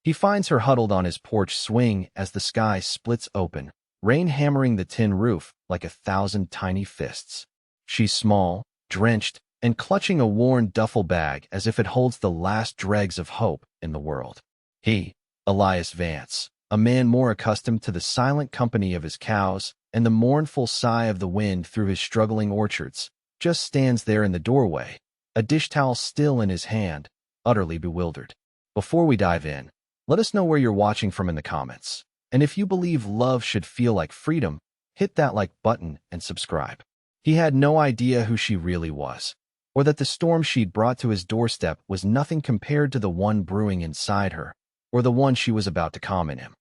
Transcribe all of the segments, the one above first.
He finds her huddled on his porch swing as the sky splits open, rain hammering the tin roof like 1,000 tiny fists. She's small, drenched, and clutching a worn duffel bag as if it holds the last dregs of hope in the world. He, Elias Vance, a man more accustomed to the silent company of his cows and the mournful sigh of the wind through his struggling orchards, just stands there in the doorway, a dish towel still in his hand, utterly bewildered. Before we dive in, let us know where you're watching from in the comments. And if you believe love should feel like freedom, hit that like button and subscribe. He had no idea who she really was, or that the storm she'd brought to his doorstep was nothing compared to the one brewing inside her, or the one she was about to calm in him.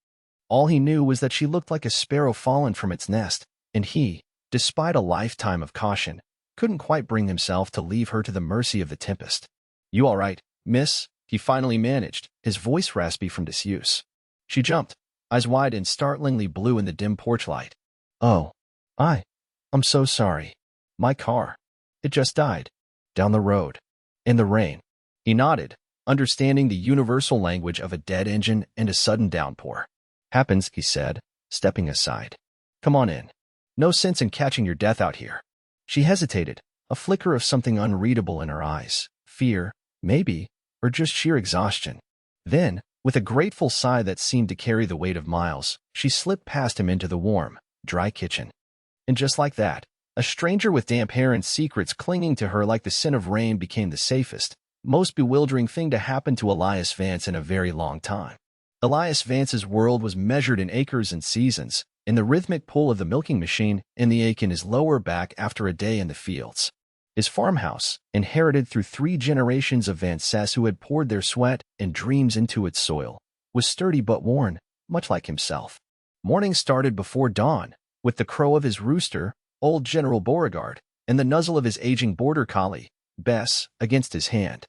All he knew was that she looked like a sparrow fallen from its nest, and he, despite a lifetime of caution, couldn't quite bring himself to leave her to the mercy of the tempest. "You all right, miss?" he finally managed, his voice raspy from disuse. She jumped, eyes wide and startlingly blue in the dim porch light. "Oh, I'm so sorry. My car. It just died. Down the road. In the rain." He nodded, understanding the universal language of a dead engine and a sudden downpour. "Happens," he said, stepping aside. "Come on in. No sense in catching your death out here." She hesitated, a flicker of something unreadable in her eyes. Fear, maybe, or just sheer exhaustion. Then, with a grateful sigh that seemed to carry the weight of miles, she slipped past him into the warm, dry kitchen. And just like that, a stranger with damp hair and secrets clinging to her like the scent of rain became the safest, most bewildering thing to happen to Elias Vance in a very long time. Elias Vance's world was measured in acres and seasons, in the rhythmic pull of the milking machine, and the ache in his lower back after a day in the fields. His farmhouse, inherited through 3 generations of Vances who had poured their sweat and dreams into its soil, was sturdy but worn, much like himself. Morning started before dawn, with the crow of his rooster, old General Beauregard, and the nuzzle of his aging border collie, Bess, against his hand.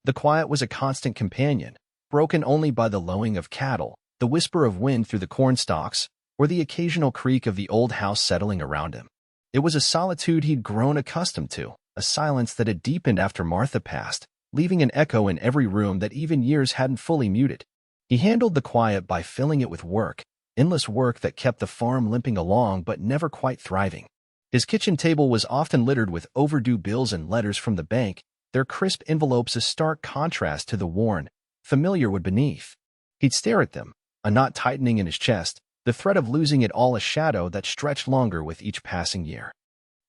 The quiet was a constant companion, broken only by the lowing of cattle, the whisper of wind through the corn stalks, or the occasional creak of the old house settling around him. It was a solitude he'd grown accustomed to, a silence that had deepened after Martha passed, leaving an echo in every room that even years hadn't fully muted. He handled the quiet by filling it with work, endless work that kept the farm limping along but never quite thriving. His kitchen table was often littered with overdue bills and letters from the bank, their crisp envelopes a stark contrast to the worn, familiar wood beneath. He'd stare at them, a knot tightening in his chest, the threat of losing it all a shadow that stretched longer with each passing year.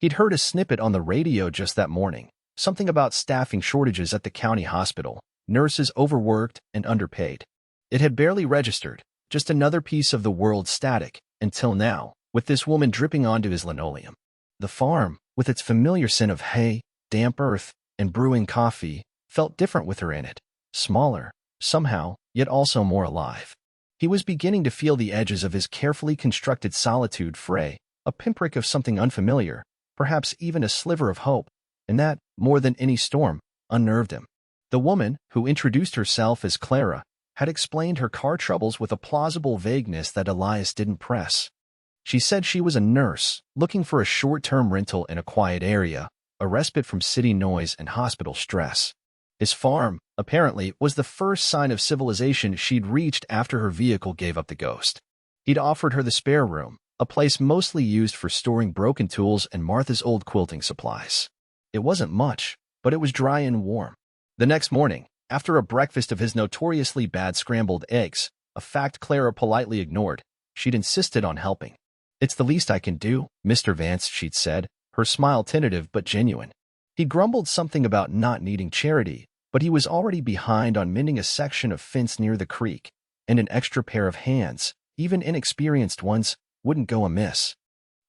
He'd heard a snippet on the radio just that morning, something about staffing shortages at the county hospital, nurses overworked and underpaid. It had barely registered, just another piece of the world's static, until now, with this woman dripping onto his linoleum. The farm, with its familiar scent of hay, damp earth, and brewing coffee, felt different with her in it. Smaller, somehow, yet also more alive. He was beginning to feel the edges of his carefully constructed solitude fray, a pinprick of something unfamiliar, perhaps even a sliver of hope, and that, more than any storm, unnerved him. The woman, who introduced herself as Clara, had explained her car troubles with a plausible vagueness that Elias didn't press. She said she was a nurse, looking for a short-term rental in a quiet area, a respite from city noise and hospital stress. His farm, apparently, was the first sign of civilization she'd reached after her vehicle gave up the ghost. He'd offered her the spare room, a place mostly used for storing broken tools and Martha's old quilting supplies. It wasn't much, but it was dry and warm. The next morning, after a breakfast of his notoriously bad scrambled eggs, a fact Clara politely ignored, she'd insisted on helping. "It's the least I can do, Mr. Vance," she'd said, her smile tentative but genuine. He grumbled something about not needing charity, but he was already behind on mending a section of fence near the creek, and an extra pair of hands, even inexperienced ones, wouldn't go amiss.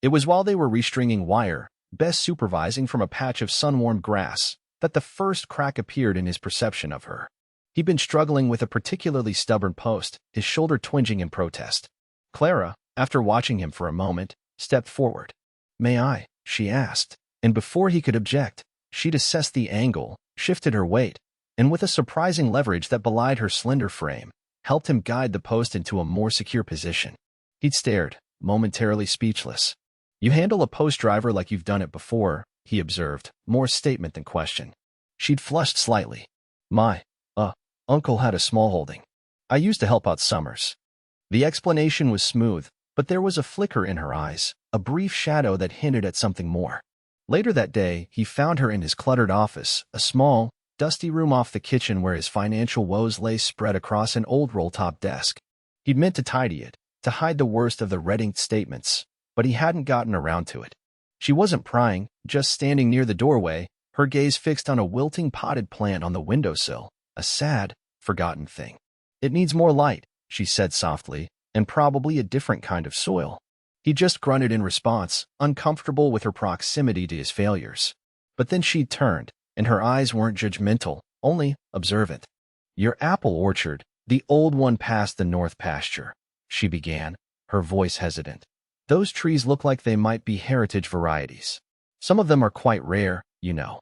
It was while they were restringing wire, Bess supervising from a patch of sun-warmed grass, that the first crack appeared in his perception of her. He'd been struggling with a particularly stubborn post, his shoulder twinging in protest. Clara, after watching him for a moment, stepped forward. "May I?" she asked, and before he could object, she'd assessed the angle, shifted her weight, and with a surprising leverage that belied her slender frame, helped him guide the post into a more secure position. He'd stared, momentarily speechless. "You handle a post driver like you've done it before," he observed, more statement than question. She'd flushed slightly. "My, uncle had a small holding. I used to help out summers. The explanation was smooth, but there was a flicker in her eyes, a brief shadow that hinted at something more. Later that day, he found her in his cluttered office, a small, dusty room off the kitchen where his financial woes lay spread across an old roll-top desk. He'd meant to tidy it, to hide the worst of the red-inked statements, but he hadn't gotten around to it. She wasn't prying, just standing near the doorway, her gaze fixed on a wilting potted plant on the windowsill, a sad, forgotten thing. "It needs more light," she said softly, "and probably a different kind of soil." He just grunted in response, uncomfortable with her proximity to his failures. But then she turned, and her eyes weren't judgmental, only observant. "Your apple orchard, the old one past the north pasture," she began, her voice hesitant. "Those trees look like they might be heritage varieties. Some of them are quite rare, you know."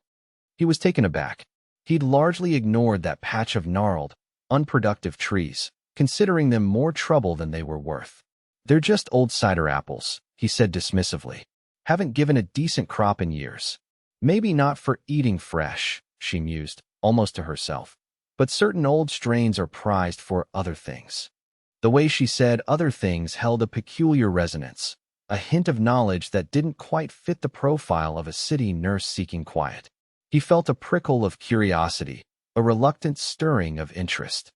He was taken aback. He'd largely ignored that patch of gnarled, unproductive trees, considering them more trouble than they were worth. "They're just old cider apples," he said dismissively. "Haven't given a decent crop in years. Maybe not for eating fresh," she mused, almost to herself. "But certain old strains are prized for other things." The way she said other things held a peculiar resonance, a hint of knowledge that didn't quite fit the profile of a city nurse seeking quiet. He felt a prickle of curiosity, a reluctant stirring of interest.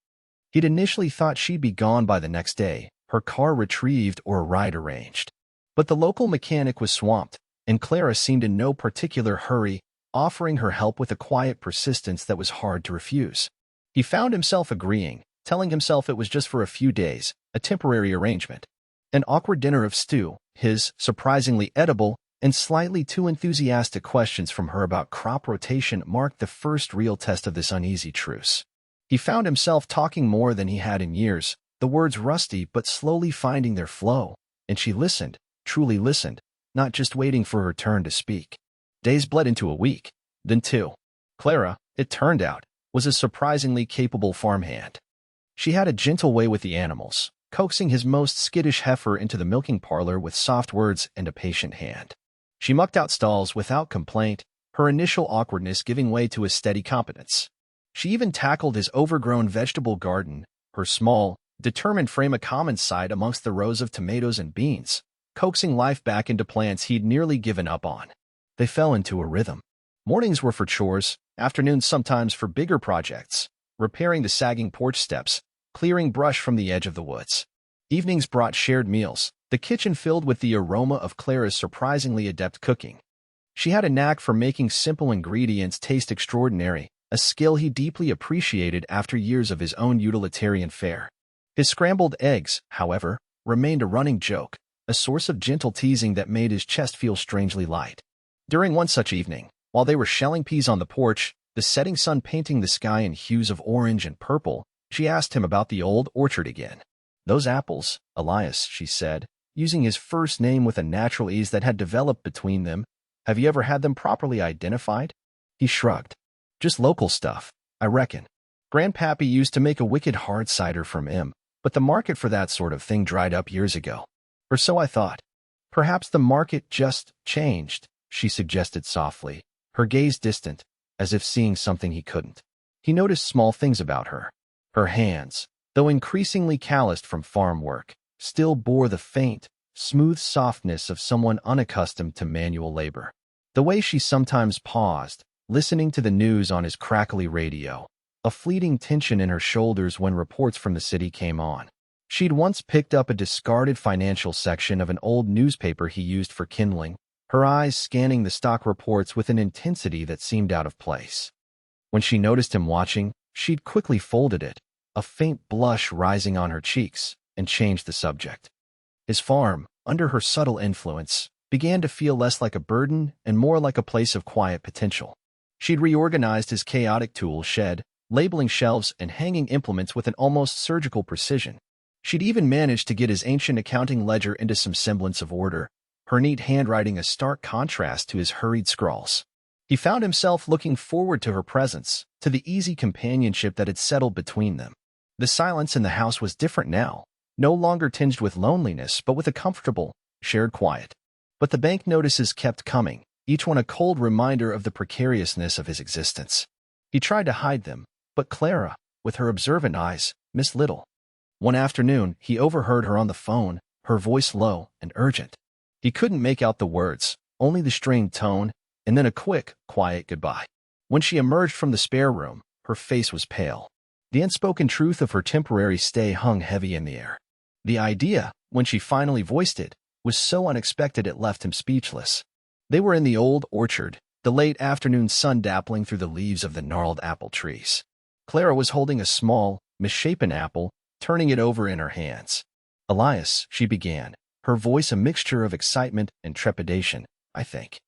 He'd initially thought she'd be gone by the next day, her car retrieved or a ride arranged. But the local mechanic was swamped, and Clara seemed in no particular hurry, offering her help with a quiet persistence that was hard to refuse. He found himself agreeing, telling himself it was just for a few days, a temporary arrangement. An awkward dinner of stew, his surprisingly edible and slightly too enthusiastic questions from her about crop rotation marked the first real test of this uneasy truce. He found himself talking more than he had in years, the words rusty but slowly finding their flow, and she listened, truly listened, not just waiting for her turn to speak. Days bled into a week, then two. Clara, it turned out, was a surprisingly capable farmhand. She had a gentle way with the animals, coaxing his most skittish heifer into the milking parlor with soft words and a patient hand. She mucked out stalls without complaint, her initial awkwardness giving way to a steady competence. She even tackled his overgrown vegetable garden, her small, determined frame a common sight amongst the rows of tomatoes and beans, coaxing life back into plants he'd nearly given up on. They fell into a rhythm. Mornings were for chores, afternoons sometimes for bigger projects, repairing the sagging porch steps, clearing brush from the edge of the woods. Evenings brought shared meals, the kitchen filled with the aroma of Clara's surprisingly adept cooking. She had a knack for making simple ingredients taste extraordinary, a skill he deeply appreciated after years of his own utilitarian fare. His scrambled eggs, however, remained a running joke, a source of gentle teasing that made his chest feel strangely light. During one such evening, while they were shelling peas on the porch, the setting sun painting the sky in hues of orange and purple, she asked him about the old orchard again. "Those apples, Elias," she said, using his first name with a natural ease that had developed between them. "Have you ever had them properly identified?" He shrugged. "Just local stuff, I reckon. Grandpappy used to make a wicked hard cider from 'em, but the market for that sort of thing dried up years ago. Or so I thought." "Perhaps the market just changed," she suggested softly, her gaze distant, as if seeing something he couldn't. He noticed small things about her. Her hands, though increasingly calloused from farm work, still bore the faint, smooth softness of someone unaccustomed to manual labor. The way she sometimes paused, listening to the news on his crackly radio, a fleeting tension in her shoulders when reports from the city came on. She'd once picked up a discarded financial section of an old newspaper he used for kindling, her eyes scanning the stock reports with an intensity that seemed out of place. When she noticed him watching, she'd quickly folded it, a faint blush rising on her cheeks, and changed the subject. His farm, under her subtle influence, began to feel less like a burden and more like a place of quiet potential. She'd reorganized his chaotic tool shed, labeling shelves and hanging implements with an almost surgical precision. She'd even managed to get his ancient accounting ledger into some semblance of order, her neat handwriting a stark contrast to his hurried scrawls. He found himself looking forward to her presence, to the easy companionship that had settled between them. The silence in the house was different now, no longer tinged with loneliness but with a comfortable, shared quiet. But the bank notices kept coming, each one a cold reminder of the precariousness of his existence. He tried to hide them, but Clara, with her observant eyes, missed little. One afternoon, he overheard her on the phone, her voice low and urgent. He couldn't make out the words, only the strained tone, and then a quick, quiet goodbye. When she emerged from the spare room, her face was pale. The unspoken truth of her temporary stay hung heavy in the air. The idea, when she finally voiced it, was so unexpected it left him speechless. They were in the old orchard, the late afternoon sun dappling through the leaves of the gnarled apple trees. Clara was holding a small, misshapen apple, turning it over in her hands. "Elias," she began, her voice a mixture of excitement and trepidation, I think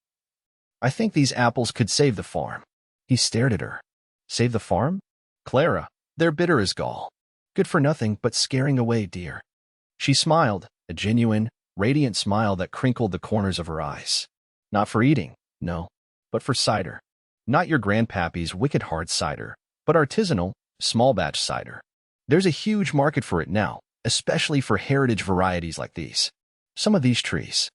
these apples could save the farm." He stared at her. "Save the farm?" "Clara, they're bitter as gall. Good for nothing but scaring away deer." She smiled, a genuine, radiant smile that crinkled the corners of her eyes. "Not for eating, no, but for cider. Not your grandpappy's wicked hard cider, but artisanal, small-batch cider. There's a huge market for it now, especially for heritage varieties like these. Some of these trees.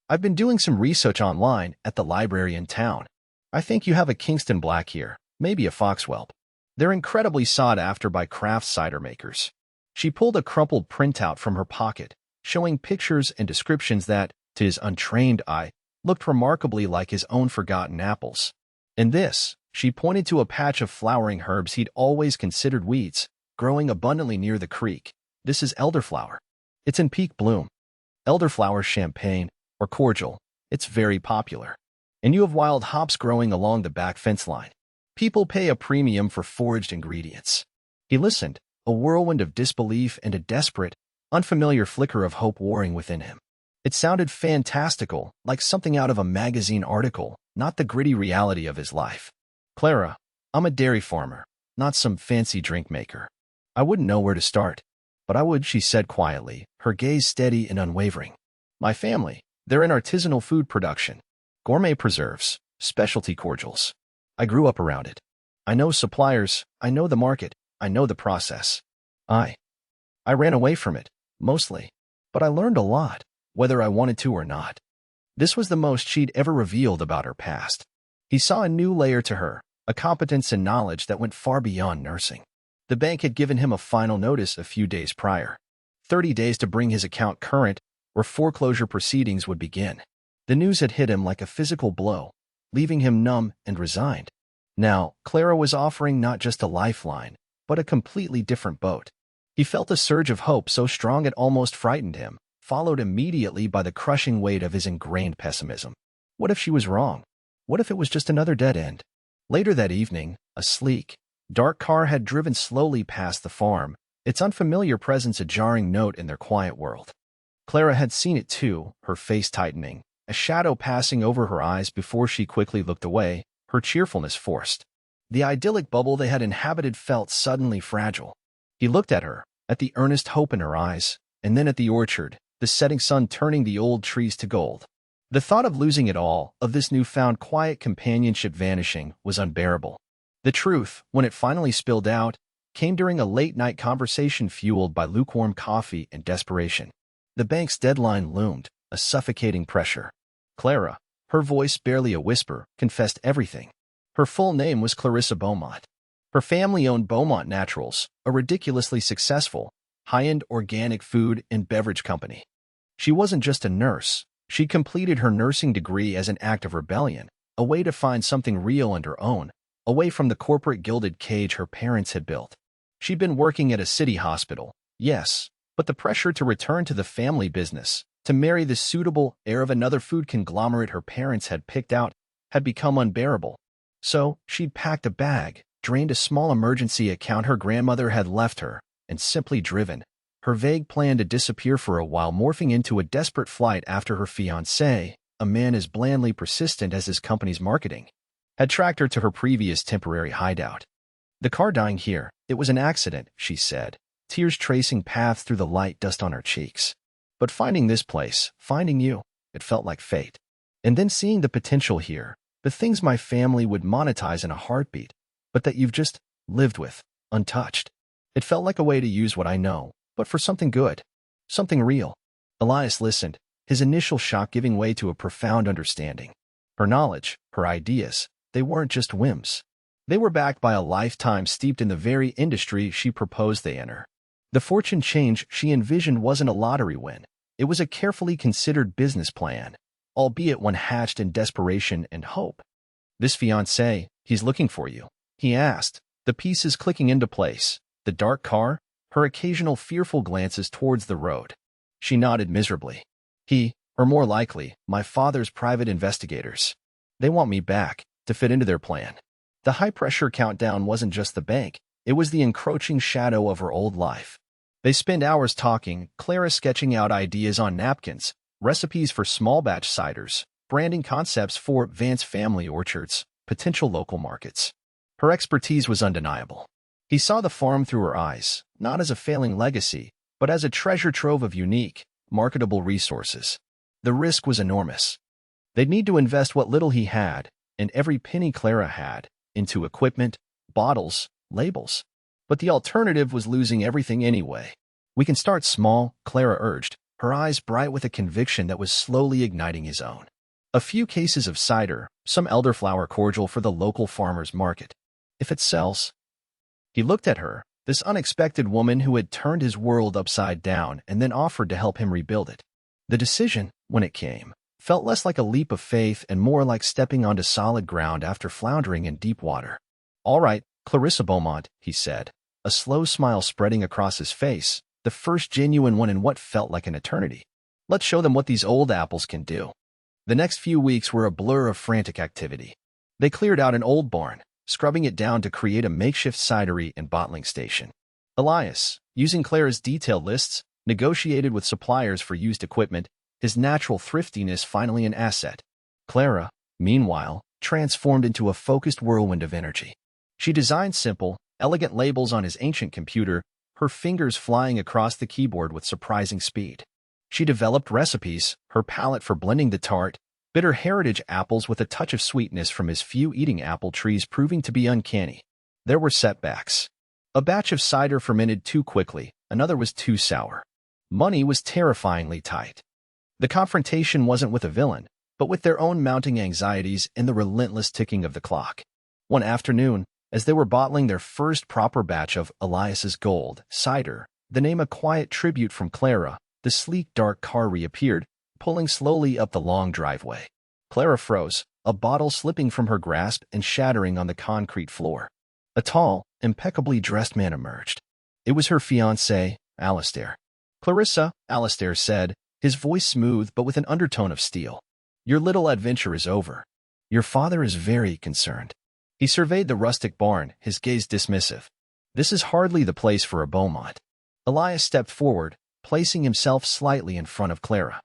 I've been doing some research online at the library in town. I think you have a Kingston Black here, maybe a Foxwhelp. They're incredibly sought after by craft cider makers." She pulled a crumpled printout from her pocket, showing pictures and descriptions that, to his untrained eye, looked remarkably like his own forgotten apples. In this, she pointed to a patch of flowering herbs he'd always considered weeds, growing abundantly near the creek. "This is elderflower. It's in peak bloom. Elderflower champagne, or cordial. It's very popular. And you have wild hops growing along the back fence line. People pay a premium for foraged ingredients." He listened, a whirlwind of disbelief and a desperate, unfamiliar flicker of hope warring within him. It sounded fantastical, like something out of a magazine article, not the gritty reality of his life. "Clara, I'm a dairy farmer, not some fancy drink maker. I wouldn't know where to start. But I would," she said quietly, her gaze steady and unwavering. "My family, they're in artisanal food production. Gourmet preserves, specialty cordials. I grew up around it. I know suppliers, I know the market, I know the process. I ran away from it, mostly. But I learned a lot, whether I wanted to or not." This was the most she'd ever revealed about her past. He saw a new layer to her, a competence and knowledge that went far beyond nursing. The bank had given him a final notice a few days prior. 30 days to bring his account current, or foreclosure proceedings would begin. The news had hit him like a physical blow, leaving him numb and resigned. Now, Clara was offering not just a lifeline, but a completely different boat. He felt a surge of hope so strong it almost frightened him, followed immediately by the crushing weight of his ingrained pessimism. What if she was wrong? What if it was just another dead end? Later that evening, a sleek, dark car had driven slowly past the farm, its unfamiliar presence a jarring note in their quiet world. Clara had seen it too, her face tightening, a shadow passing over her eyes before she quickly looked away, her cheerfulness forced. The idyllic bubble they had inhabited felt suddenly fragile. He looked at her, at the earnest hope in her eyes, and then at the orchard, the setting sun turning the old trees to gold. The thought of losing it all, of this newfound quiet companionship vanishing, was unbearable. The truth, when it finally spilled out, came during a late-night conversation fueled by lukewarm coffee and desperation. The bank's deadline loomed, a suffocating pressure. Clara, her voice barely a whisper, confessed everything. Her full name was Clarissa Beaumont. Her family owned Beaumont Naturals, a ridiculously successful, high-end organic food and beverage company. She wasn't just a nurse. She completed her nursing degree as an act of rebellion, a way to find something real and her own, away from the corporate gilded cage her parents had built. She'd been working at a city hospital, yes, but the pressure to return to the family business, to marry the suitable heir of another food conglomerate her parents had picked out, had become unbearable. So, she'd packed a bag, drained a small emergency account her grandmother had left her, and simply driven, her vague plan to disappear for a while morphing into a desperate flight after her fiancé, a man as blandly persistent as his company's marketing, had tracked her to her previous temporary hideout. "The car dying here, it was an accident," she said, tears tracing paths through the light dust on her cheeks. "But finding this place, finding you, it felt like fate. And then seeing the potential here, the things my family would monetize in a heartbeat, but that you've just lived with, untouched. It felt like a way to use what I know, but for something good, something real." Elias listened, his initial shock giving way to a profound understanding. Her knowledge, her ideas, they weren't just whims. They were backed by a lifetime steeped in the very industry she proposed they enter. The fortune change she envisioned wasn't a lottery win. It was a carefully considered business plan, albeit one hatched in desperation and hope. "This fiancé, he's looking for you," he asked, the pieces clicking into place. The dark car, her occasional fearful glances towards the road. She nodded miserably. "He, or more likely, my father's private investigators. They want me back, to fit into their plan." The high-pressure countdown wasn't just the bank, it was the encroaching shadow of her old life. They spent hours talking, Clara sketching out ideas on napkins, recipes for small-batch ciders, branding concepts for Vance family orchards, potential local markets. Her expertise was undeniable. He saw the farm through her eyes, not as a failing legacy, but as a treasure trove of unique, marketable resources. The risk was enormous. They'd need to invest what little he had, and every penny Clara had, into equipment, bottles, labels. But the alternative was losing everything anyway. "We can start small," Clara urged, her eyes bright with a conviction that was slowly igniting his own. "A few cases of cider, some elderflower cordial for the local farmer's market. If it sells." He looked at her, this unexpected woman who had turned his world upside down and then offered to help him rebuild it. The decision, when it came, felt less like a leap of faith and more like stepping onto solid ground after floundering in deep water. "All right, Clarissa Beaumont," he said, a slow smile spreading across his face, the first genuine one in what felt like an eternity. "Let's show them what these old apples can do." The next few weeks were a blur of frantic activity. They cleared out an old barn, scrubbing it down to create a makeshift cidery and bottling station. Elias, using Clara's detailed lists, negotiated with suppliers for used equipment, his natural thriftiness finally an asset. Clara, meanwhile, transformed into a focused whirlwind of energy. She designed simple, elegant labels on his ancient computer, her fingers flying across the keyboard with surprising speed. She developed recipes, her palate for blending the tart, bitter heritage apples with a touch of sweetness from his few eating apple trees proving to be uncanny. There were setbacks. A batch of cider fermented too quickly, another was too sour. Money was terrifyingly tight. The confrontation wasn't with a villain, but with their own mounting anxieties and the relentless ticking of the clock. One afternoon, as they were bottling their first proper batch of Elias's Gold cider, the name a quiet tribute from Clara, the sleek dark car reappeared, pulling slowly up the long driveway. Clara froze, a bottle slipping from her grasp and shattering on the concrete floor. A tall, impeccably dressed man emerged. It was her fiancé, Alistair. "Clarissa," Alistair said, his voice smooth but with an undertone of steel. "Your little adventure is over. Your father is very concerned." He surveyed the rustic barn, his gaze dismissive. "This is hardly the place for a Beaumont." Elias stepped forward, placing himself slightly in front of Clara.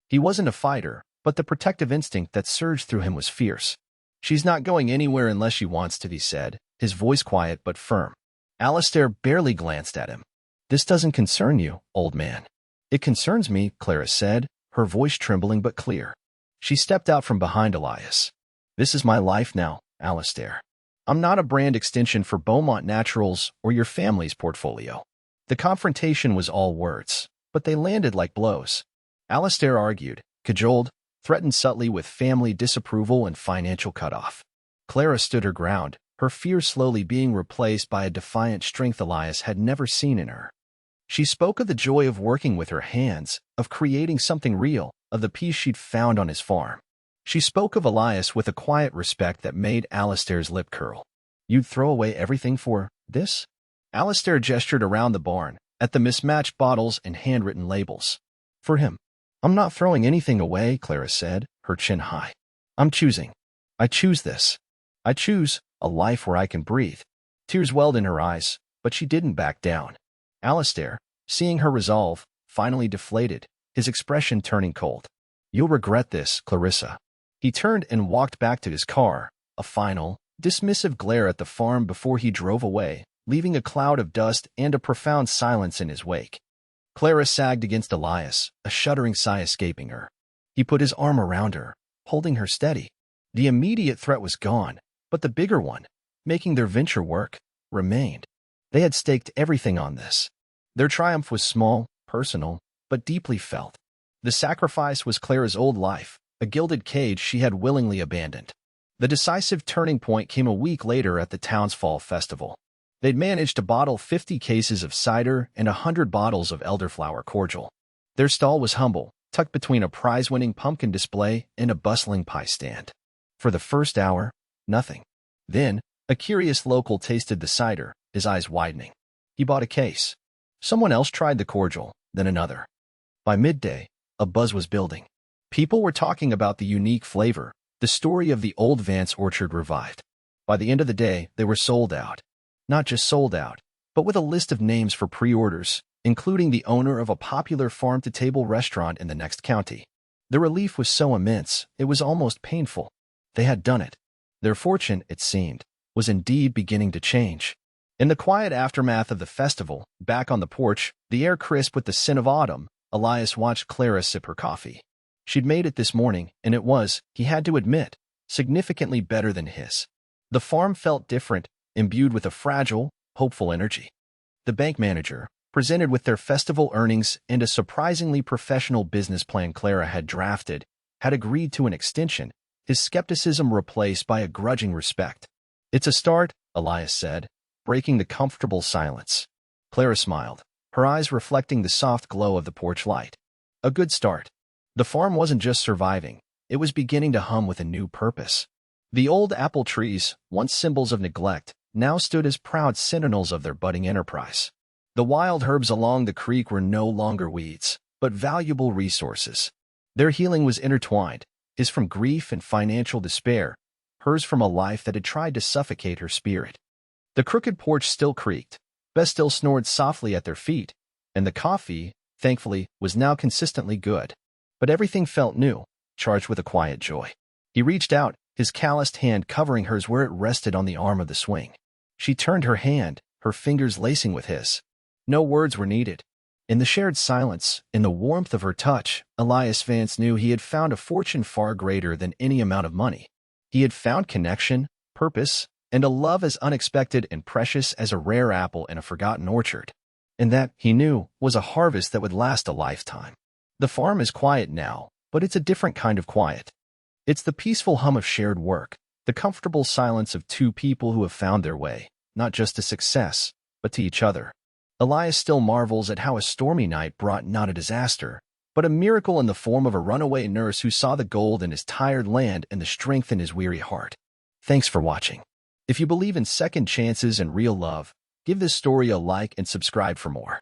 He wasn't a fighter, but the protective instinct that surged through him was fierce. "She's not going anywhere unless she wants to," he said, his voice quiet but firm. Alistair barely glanced at him. "This doesn't concern you, old man." "It concerns me," Clara said, her voice trembling but clear. She stepped out from behind Elias. "This is my life now, Alistair. I'm not a brand extension for Beaumont Naturals or your family's portfolio." The confrontation was all words, but they landed like blows. Alistair argued, cajoled, threatened subtly with family disapproval and financial cutoff. Clara stood her ground, her fear slowly being replaced by a defiant strength Elias had never seen in her. She spoke of the joy of working with her hands, of creating something real, of the peace she'd found on his farm. She spoke of Elias with a quiet respect that made Alistair's lip curl. "You'd throw away everything for this?" Alistair gestured around the barn, at the mismatched bottles and handwritten labels. "For him. I'm not throwing anything away," Clara said, her chin high. "I'm choosing. I choose this. I choose a life where I can breathe." Tears welled in her eyes, but she didn't back down. Alistair, seeing her resolve, finally deflated, his expression turning cold. "You'll regret this, Clarissa." He turned and walked back to his car, a final, dismissive glare at the farm before he drove away, leaving a cloud of dust and a profound silence in his wake. Clara sagged against Elias, a shuddering sigh escaping her. He put his arm around her, holding her steady. The immediate threat was gone, but the bigger one, making their venture work, remained. They had staked everything on this. Their triumph was small, personal, but deeply felt. The sacrifice was Clara's old life, a gilded cage she had willingly abandoned. The decisive turning point came a week later at the town's fall festival. They'd managed to bottle 50 cases of cider and 100 bottles of elderflower cordial. Their stall was humble, tucked between a prize-winning pumpkin display and a bustling pie stand. For the first hour, nothing. Then, a curious local tasted the cider, his eyes widening. He bought a case. Someone else tried the cordial, then another. By midday, a buzz was building. People were talking about the unique flavor, the story of the old Vance orchard revived. By the end of the day, they were sold out. Not just sold out, but with a list of names for pre-orders, including the owner of a popular farm-to-table restaurant in the next county. The relief was so immense, it was almost painful. They had done it. Their fortune, it seemed, was indeed beginning to change. In the quiet aftermath of the festival, back on the porch, the air crisp with the scent of autumn, Elias watched Clara sip her coffee. She'd made it this morning, and it was, he had to admit, significantly better than his. The farm felt different, imbued with a fragile, hopeful energy. The bank manager, presented with their festival earnings and a surprisingly professional business plan Clara had drafted, had agreed to an extension, his skepticism replaced by a grudging respect. "It's a start," Elias said, breaking the comfortable silence. Clara smiled, her eyes reflecting the soft glow of the porch light. A good start. The farm wasn't just surviving, it was beginning to hum with a new purpose. The old apple trees, once symbols of neglect, now stood as proud sentinels of their budding enterprise. The wild herbs along the creek were no longer weeds, but valuable resources. Their healing was intertwined, his from grief and financial despair, hers from a life that had tried to suffocate her spirit. The crooked porch still creaked, Bess still snored softly at their feet, and the coffee, thankfully, was now consistently good. But everything felt new, charged with a quiet joy. He reached out, his calloused hand covering hers where it rested on the arm of the swing. She turned her hand, her fingers lacing with his. No words were needed. In the shared silence, in the warmth of her touch, Elias Vance knew he had found a fortune far greater than any amount of money. He had found connection, purpose, and a love as unexpected and precious as a rare apple in a forgotten orchard. And that, he knew, was a harvest that would last a lifetime. The farm is quiet now, but it's a different kind of quiet. It's the peaceful hum of shared work, the comfortable silence of two people who have found their way, not just to success, but to each other. Elias still marvels at how a stormy night brought not a disaster, but a miracle in the form of a runaway nurse who saw the gold in his tired land and the strength in his weary heart. Thanks for watching. If you believe in second chances and real love, give this story a like and subscribe for more.